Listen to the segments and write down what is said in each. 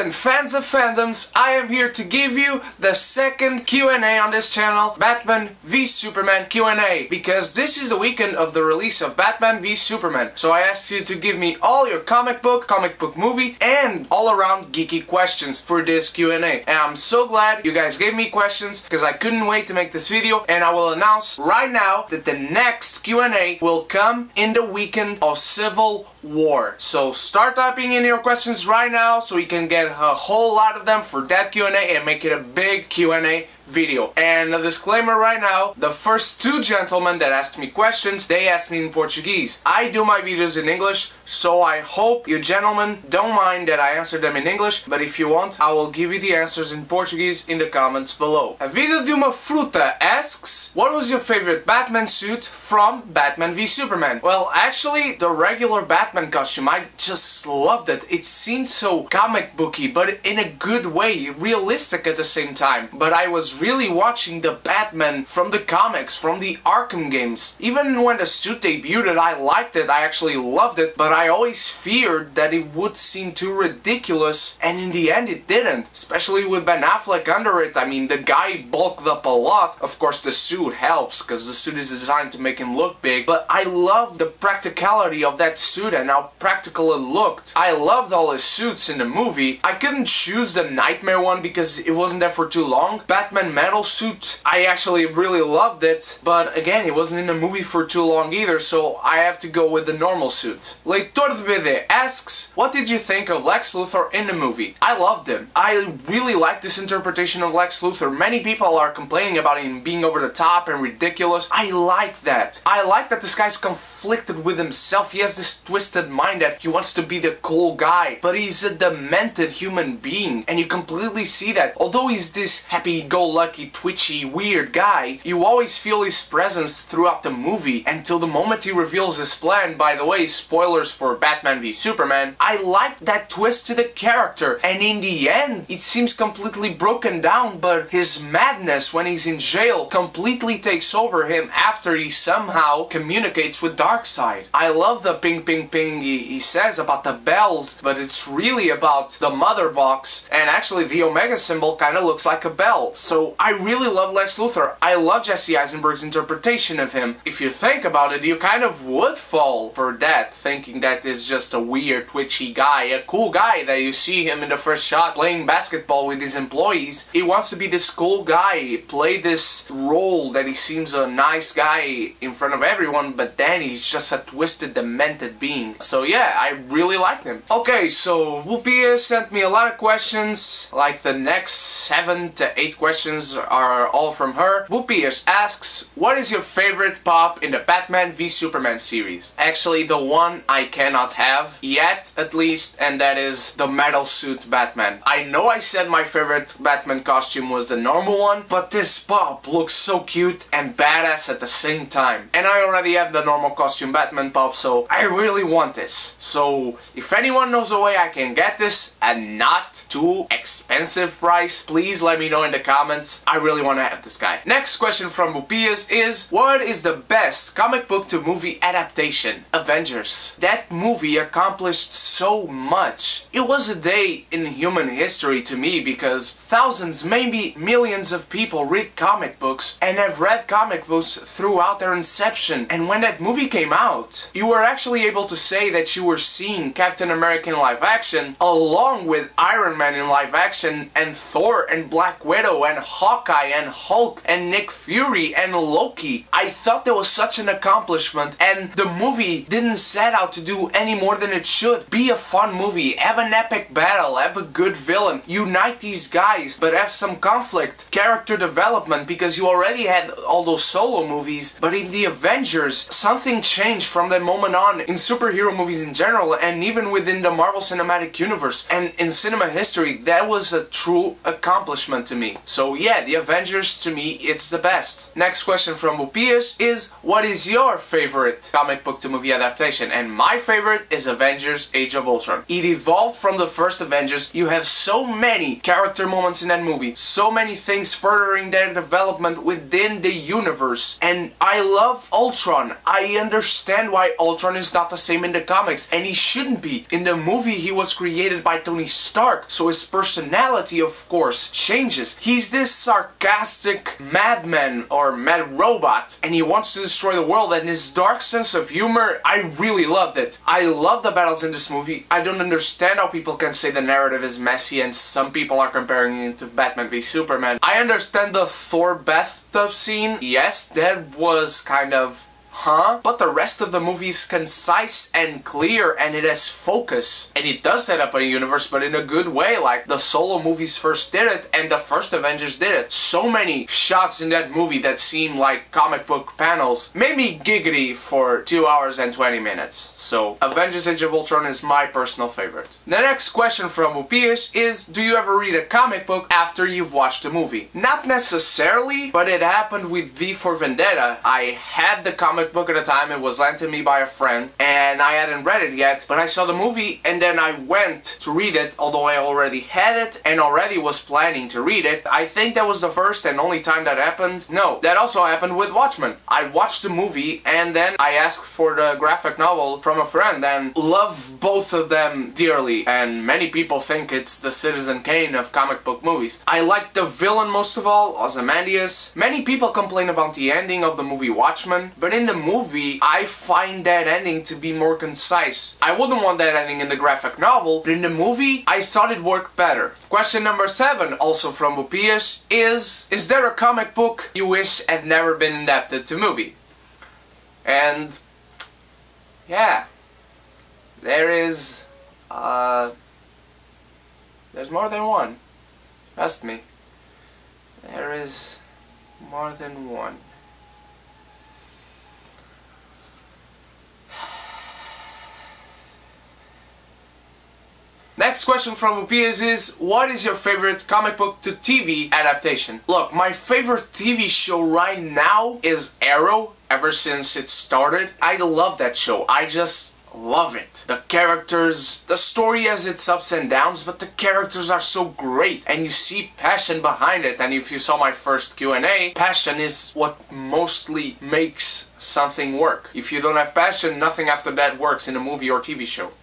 and fans of fandoms, I am here to give you the second Q&A on this channel, Batman v Superman Q&A, because this is the weekend of the release of Batman v Superman. So I asked you to give me all your comic book movie, and all around geeky questions for this Q&A. And I'm so glad you guys gave me questions, because I couldn't wait to make this video, and I will announce right now that the next Q&A will come in the weekend of Civil War. So start typing in your questions right now so we can get a whole lot of them for that Q&A and make it a big Q&A video. And a disclaimer right now, the first two gentlemen that asked me questions, they asked me in Portuguese. I do my videos in English, so I hope you gentlemen don't mind that I answer them in English, but if you want, I will give you the answers in Portuguese in the comments below. AVidaDeUmaFruta asks, what was your favorite Batman suit from Batman v Superman? Well, actually, the regular Batman costume, I just loved it. It seemed so comic booky, but in a good way, realistic at the same time. But I was really watching the Batman from the comics, from the Arkham games. Even when the suit debuted, I liked it, I actually loved it, but I always feared that it would seem too ridiculous, and in the end it didn't. Especially with Ben Affleck under it. I mean, the guy bulked up a lot. Of course, the suit helps, because the suit is designed to make him look big, but I loved the practicality of that suit and how practical it looked. I loved all his suits in the movie. I couldn't choose the Nightmare one because it wasn't there for too long. Batman metal suit, I actually really loved it, but again, it wasn't in the movie for too long either, so I have to go with the normal suit. LeitorDeBD asks, what did you think of Lex Luthor in the movie? I loved him. I really like this interpretation of Lex Luthor. Many people are complaining about him being over the top and ridiculous. I like that. I like that this guy's conflicted with himself. He has this twisted mind that he wants to be the cool guy, but he's a demented human being, and you completely see that. Although he's this happy-go-lucky, twitchy, weird guy, you always feel his presence throughout the movie until the moment he reveals his plan. By the way, spoilers for Batman v Superman. I like that twist to the character, and in the end, it seems completely broken down, but his madness when he's in jail completely takes over him after he somehow communicates with Darkseid. I love the ping ping ping he says about the bells, but it's really about the mother box, and actually the Omega symbol kind of looks like a bell. So I really love Lex Luthor. I love Jesse Eisenberg's interpretation of him. If you think about it, you kind of would fall for that, thinking that is just a weird, twitchy guy, a cool guy that you see him in the first shot playing basketball with his employees. He wants to be this cool guy, play this role that he seems a nice guy in front of everyone, but then he's just a twisted, demented being. So yeah, I really liked him. Okay, so Bupias sent me a lot of questions, like the next 7 to 8 questions are all from her. Bupias asks, what is your favorite pop in the Batman v Superman series? Actually, the one I cannot have, yet at least, and that is the metal suit Batman. I know I said my favorite Batman costume was the normal one, but this pop looks so cute and badass at the same time. And I already have the normal costume Batman pop, so I really want this. So if anyone knows a way I can get this at not too expensive price, please let me know in the comments. I really want to have this guy. Next question from Bupias is, what is the best comic book to movie adaptation? Avengers. That movie accomplished so much. It was a day in human history to me, because thousands, maybe millions of people read comic books and have read comic books throughout their inception. And when that movie came out, you were actually able to say that you were seeing Captain America in live action along with Iron Man in live action, and Thor and Black Widow and Hawkeye and Hulk and Nick Fury and Loki. I thought that was such an accomplishment, and the movie didn't set out to do any more than it should. Be a fun movie, have an epic battle, have a good villain, unite these guys, but have some conflict, character development, because you already had all those solo movies. But in the Avengers, something changed from that moment on in superhero movies in general, and even within the Marvel Cinematic Universe and in cinema history. That was a true accomplishment to me. So yeah, the Avengers, to me, it's the best. Next question from Bupias is, what is your favorite comic book to movie adaptation? And my favorite is Avengers Age of Ultron. It evolved from the first Avengers. You have so many character moments in that movie, so many things furthering their development within the universe. And I love Ultron. I understand why Ultron is not the same in the comics, and he shouldn't be. In the movie, he was created by Tony Stark, so his personality, of course, changes. He's this sarcastic madman or mad robot, and he wants to destroy the world, and his dark sense of humor, I really loved it. I love the battles in this movie. I don't understand how people can say the narrative is messy, and some people are comparing it to Batman v Superman. I understand the Thor bathtub scene. Yes, that was kind of but the rest of the movie is concise and clear, and it has focus. And it does set up a universe, but in a good way, like the solo movies first did it, and the first Avengers did it. So many shots in that movie that seem like comic book panels made me giggity for 2 hours and 20 minutes. So, Avengers Age of Ultron is my personal favorite. The next question from Bupias is, do you ever read a comic book after you've watched the movie? Not necessarily, but it happened with V for Vendetta. I had the comic book at the time, it was lent to me by a friend, and I hadn't read it yet, but I saw the movie and then I went to read it, although I already had it and already was planning to read it. I think that was the first and only time that happened. No, that also happened with Watchmen. I watched the movie and then I asked for the graphic novel from a friend and love both of them dearly, and many people think it's the Citizen Kane of comic book movies. I like the villain most of all, Ozymandias. Many people complain about the ending of the movie Watchmen, but in the movie, I find that ending to be more concise. I wouldn't want that ending in the graphic novel, but in the movie, I thought it worked better. Question number 7, also from Bupias, is there a comic book you wish had never been adapted to movie? And yeah, there's more than one. Trust me. There is more than one. Next question from Bupias is, what is your favorite comic book to TV adaptation? Look, my favorite TV show right now is Arrow, ever since it started. I love that show. I just love it. The characters, the story has its ups and downs, but the characters are so great, and you see passion behind it. And if you saw my first Q&A, passion is what mostly makes something work. If you don't have passion, nothing after that works in a movie or TV show.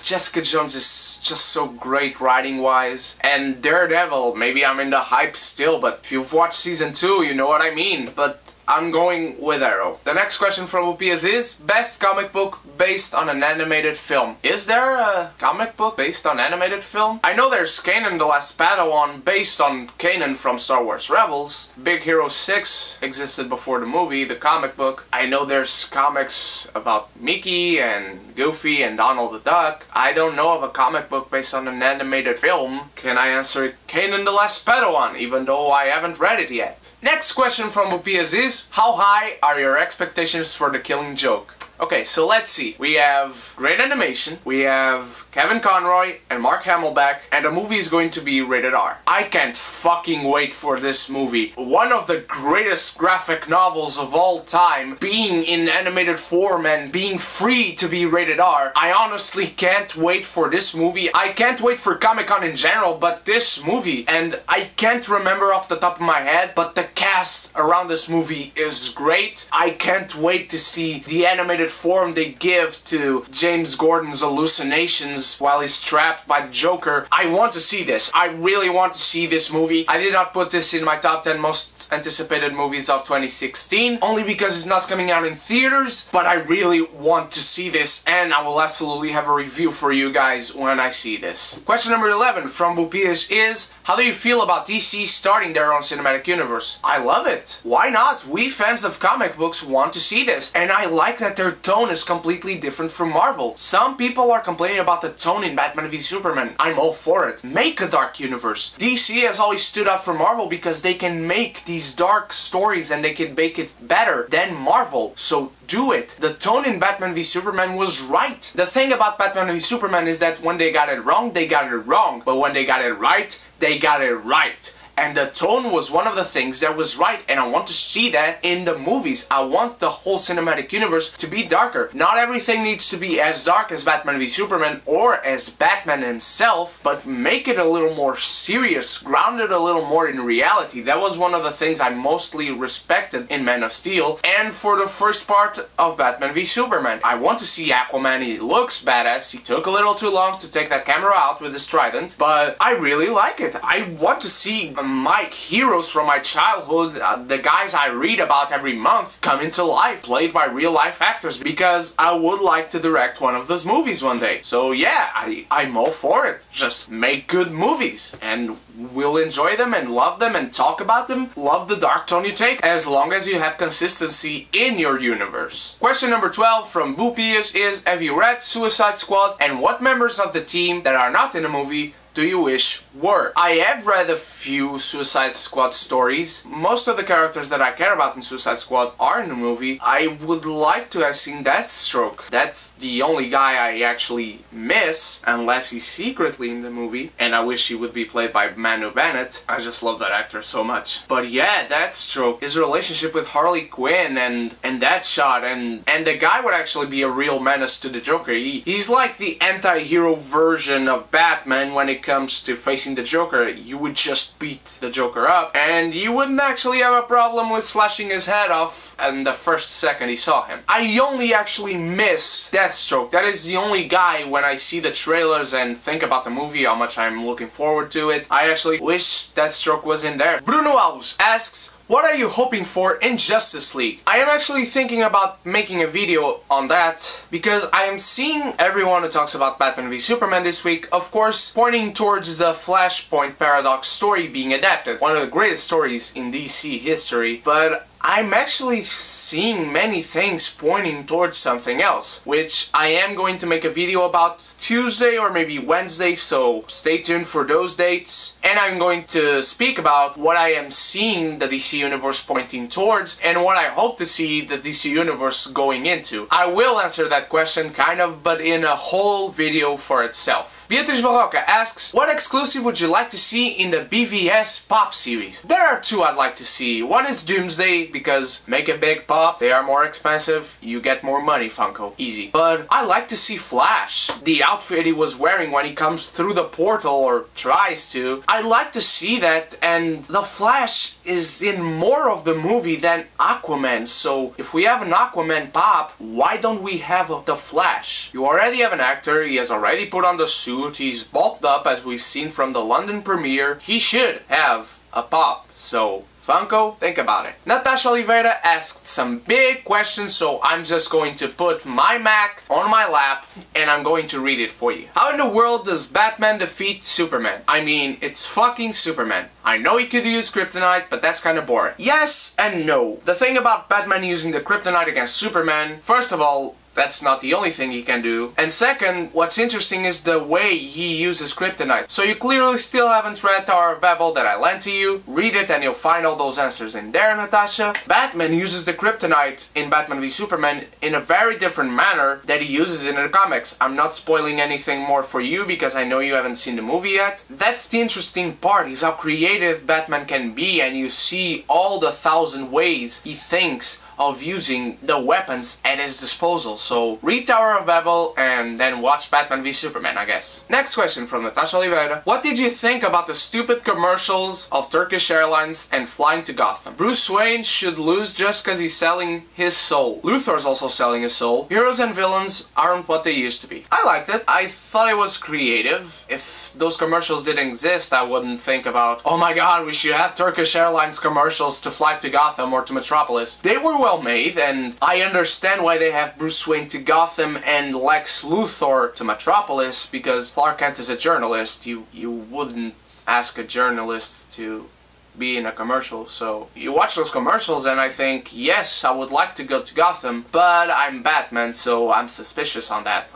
Jessica Jones is just so great writing wise, and Daredevil, maybe I'm in the hype still, but if you've watched season 2, you know what I mean. But I'm going with Arrow. The next question from Bupias is, best comic book based on an animated film. Is there a comic book based on animated film? I know there's Kanan the Last Padawan based on Kanan from Star Wars Rebels. Big Hero 6 existed before the movie, the comic book. I know there's comics about Mickey and Goofy and Donald the Duck. I don't know of a comic book based on an animated film. Can I answer Kanan the Last Padawan, even though I haven't read it yet? Next question from Bupias is, how high are your expectations for The Killing Joke? Okay, so let's see. We have great animation, we have Kevin Conroy and Mark Hamill back, and the movie is going to be rated R. I can't fucking wait for this movie. One of the greatest graphic novels of all time being in animated form and being free to be rated R. I honestly can't wait for this movie. I can't wait for Comic-Con in general, but this movie, and I can't remember off the top of my head, but the cast around this movie is great. I can't wait to see the animated form they give to James Gordon's hallucinations while he's trapped by the Joker. I want to see this. I really want to see this movie. I did not put this in my top 10 most anticipated movies of 2016, only because it's not coming out in theaters, but I really want to see this, and I will absolutely have a review for you guys when I see this. Question number 11 from Bupias is, how do you feel about DC starting their own cinematic universe? I love it. Why not? We fans of comic books want to see this, and I like that their tone is completely different from Marvel. Some people are complaining about the tone in Batman v Superman. I'm all for it. Make a dark universe. DC has always stood up for Marvel because they can make these dark stories and they can make it better than Marvel. So do it. The tone in Batman v Superman was right. The thing about Batman v Superman is that when they got it wrong, they got it wrong. But when they got it right, they got it right. and the tone was one of the things that was right, and I want to see that in the movies. I want the whole cinematic universe to be darker. Not everything needs to be as dark as Batman v Superman or as Batman himself, but make it a little more serious, grounded a little more in reality. That was one of the things I mostly respected in Man of Steel, and for the first part of Batman v Superman. I want to see Aquaman. He looks badass. He took a little too long to take that camera out with his trident, but I really like it. I want to see my heroes from my childhood, the guys I read about every month, come into life, played by real life actors, because I would like to direct one of those movies one day. So yeah, I'm all for it. Just make good movies, and we'll enjoy them and love them and talk about them. Love the dark tone you take, as long as you have consistency in your universe. Question number 12 from Bupias is, have you read Suicide Squad, and what members of the team that are not in the movie do you wish were? I have read a few Suicide Squad stories. Most of the characters that I care about in Suicide Squad are in the movie. I would like to have seen Deathstroke. That's the only guy I actually miss, unless he's secretly in the movie, and I wish he would be played by Manu Bennett. I just love that actor so much. But yeah, Deathstroke, his relationship with Harley Quinn and Deadshot, and the guy would actually be a real menace to the Joker. He's like the anti-hero version of Batman. When it comes to facing the Joker, you would just beat the Joker up, and you wouldn't actually have a problem with slashing his head off in the first second he saw him. I only actually miss Deathstroke. That is the only guy, when I see the trailers and think about the movie, how much I'm looking forward to it, I actually wish Deathstroke was in there. Bruno Alves asks, what are you hoping for in Justice League? I am actually thinking about making a video on that, because I am seeing everyone who talks about Batman v Superman this week, of course, pointing towards the Flashpoint Paradox story being adapted. One of the greatest stories in DC history, but I'm actually seeing many things pointing towards something else, which I am going to make a video about Tuesday or maybe Wednesday, so stay tuned for those dates. And I'm going to speak about what I am seeing the DC Universe pointing towards, and what I hope to see the DC Universe going into. I will answer that question, kind of, but in a whole video for itself. Beatriz Barroca asks, what exclusive would you like to see in the BVS Pop series? There are two I'd like to see. One is Doomsday, because make a big pop, they are more expensive, you get more money, Funko. Easy. But I like to see Flash. The outfit he was wearing when he comes through the portal, or tries to. I like to see that, and the Flash is in more of the movie than Aquaman, so if we have an Aquaman pop, why don't we have the Flash? You already have an actor, he has already put on the suit, he's bulked up as we've seen from the London premiere, he should have a pop, so Funko, think about it. Natacha Oliveira asked some big questions, so I'm just going to put my Mac on my lap and I'm going to read it for you. How in the world does Batman defeat Superman? I mean, it's fucking Superman. I know he could use kryptonite, but that's kind of boring. Yes and no. The thing about Batman using the kryptonite against Superman, first of all, that's not the only thing he can do. And second, what's interesting is the way he uses kryptonite. So you clearly still haven't read Tower of Babel that I lent to you. Read it and you'll find all those answers in there, Natacha. Batman uses the kryptonite in Batman v Superman in a very different manner that he uses it in the comics. I'm not spoiling anything more for you because I know you haven't seen the movie yet. That's the interesting part, is how creative Batman can be, and you see all the 1,000 ways he thinks of using the weapons at his disposal. So read Tower of Babel and then watch Batman v Superman, I guess. Next question from Natacha Oliveira. What did you think about the stupid commercials of Turkish Airlines and flying to Gotham? Bruce Wayne should lose just because he's selling his soul. Luthor's also selling his soul. Heroes and villains aren't what they used to be. I liked it. I thought it was creative. If those commercials didn't exist, I wouldn't think about, oh my god, we should have Turkish Airlines commercials to fly to Gotham or to Metropolis. They were well made, and I understand why they have Bruce Wayne to Gotham and Lex Luthor to Metropolis, because Clark Kent is a journalist. You wouldn't ask a journalist to be in a commercial, so you watch those commercials and I think, yes, I would like to go to Gotham, but I'm Batman, so I'm suspicious on that.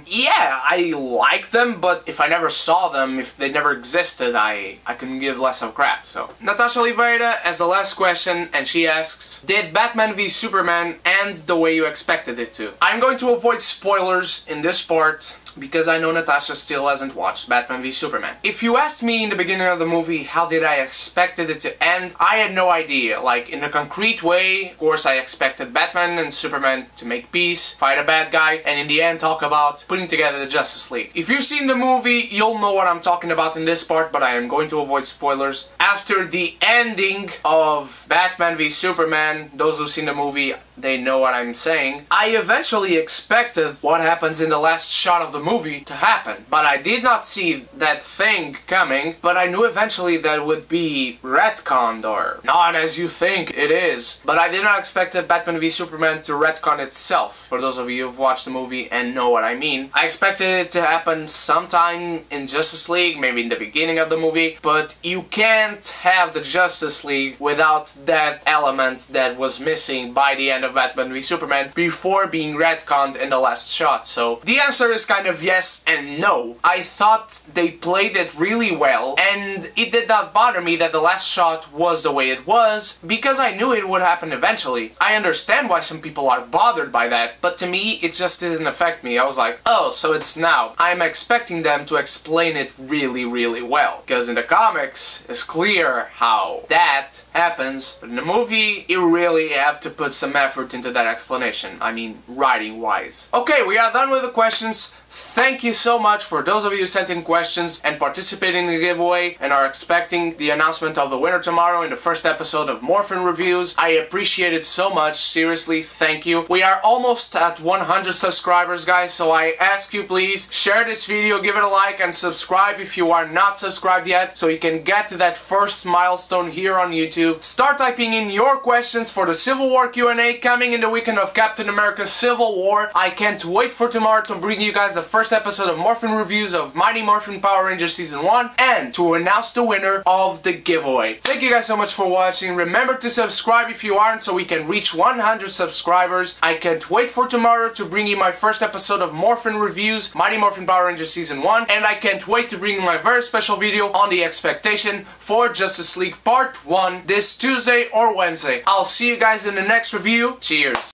Yeah, I like them, but if I never saw them, if they never existed, I couldn't give less of a crap, so. Natacha Oliveira as the last question, and she asks, did Batman v Superman end the way you expected it to? I'm going to avoid spoilers in this part. because I know Natacha still hasn't watched Batman v Superman. If you asked me in the beginning of the movie how did I expected it to end, I had no idea. Like, in a concrete way, of course I expected Batman and Superman to make peace, fight a bad guy, and in the end talk about putting together the Justice League. If you've seen the movie, you'll know what I'm talking about in this part, but I am going to avoid spoilers. After the ending of Batman v Superman, those who've seen the movie, they know what I'm saying. I eventually expected what happens in the last shot of the movie to happen, but I did not see that thing coming, but I knew eventually that it would be retconned, or not as you think it is. But I did not expect Batman v Superman to retcon itself, for those of you who've watched the movie and know what I mean. I expected it to happen sometime in Justice League, maybe in the beginning of the movie, but you can't have the Justice League without that element that was missing by the end of Batman v Superman before being retconned in the last shot. So the answer is kind of yes and no. I thought they played it really well, and it did not bother me that the last shot was the way it was, because I knew it would happen eventually. I understand why some people are bothered by that, but to me it just didn't affect me. I was like, oh, so it's now. I'm expecting them to explain it really, really well, because in the comics it's clear how that happens, but in the movie you really have to put some effort into that explanation. I mean, writing wise. Okay, we are done with the questions. Thank you so much for those of you who sent in questions and participating in the giveaway and are expecting the announcement of the winner tomorrow in the first episode of Morphin Reviews. I appreciate it so much. Seriously, thank you. We are almost at 100 subscribers, guys, so I ask you please share this video, give it a like, and subscribe if you are not subscribed yet, so you can get to that first milestone here on YouTube. Start typing in your questions for the Civil War Q&A coming in the weekend of Captain America Civil War. I can't wait for tomorrow to bring you guys the first episode of Morphin Reviews of Mighty Morphin Power Rangers Season 1 and to announce the winner of the giveaway. Thank you guys so much for watching. Remember to subscribe if you aren't so we can reach 100 subscribers. I can't wait for tomorrow to bring you my first episode of Morphin Reviews Mighty Morphin Power Rangers Season 1, and I can't wait to bring you my very special video on the expectation for Justice League Part 1 this Tuesday or Wednesday. I'll see you guys in the next review. Cheers!